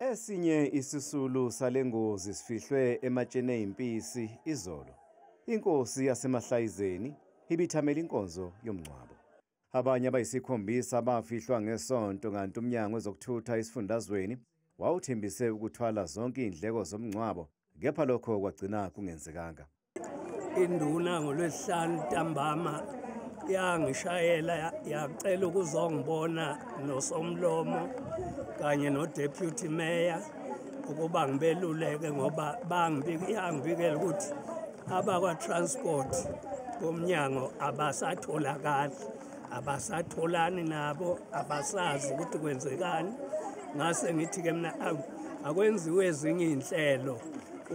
Esinye isisulu salengozi sifihlwe ematsheni eyimpisi izolo. Inkosi yaseMahlayizeni ibithamela inkonzo yomngcwabo. Abanye abayisikhombisa bafihlwa ngesonto kanti umnyango wezokuthutha esifundazweni wawuthembise ukuthwala zonke izindleko zomngcwabo, kepha lokho kwagcina kungenzekanga. Induna ngoLwesihlanu ntambama yangishayela yacela ukuzongibona nosomlomo kanye no-deputy mayor ukuba ngibeluleke ngoba yangibikela ukuthi abakwa-transport bomnyango abasatholakali, abasatholani nabo, abasazi ukuthi kwenzekani. Ngase ngithi-ke mina akwenziwe ezinye iy'nhlelo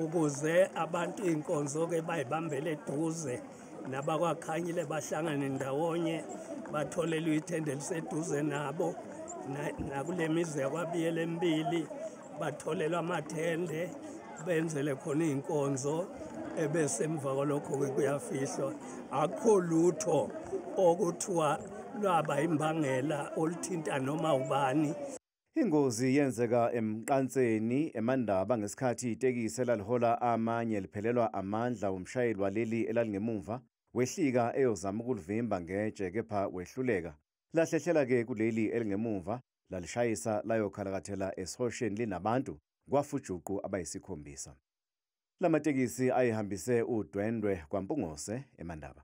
ukuze abantu iy'nkonzo-ke bayibambele eduze nabakwaKhanyile bahlangane ndawonye batholelwe ithende eliseduze nabo, nakule mizi yakwabiyela emibili batholelwe amathende benzele khona iy'nkonzo, ebese emva kwalokho-ke kuyafihlwa. Akukho lutho okuthiwa lwaba imbangela oluthinta noma ubani. Ingozi yenzeka emqanseni eMandaba ngesikhathi itekisi elalihola amanye liphelelwa amandla umshayeli waleli elalingemuva wehlika eyozama ukulivimba ngetshe, kepha wehluleka. Lahlehlela-ke kuleli elingemuva lalishayisa layokhalakathela esihosheni linabantu kwafujuqu abayisikhombisa. Lamatekisi ayihambise udwendwe kwaMpungose eMandaba.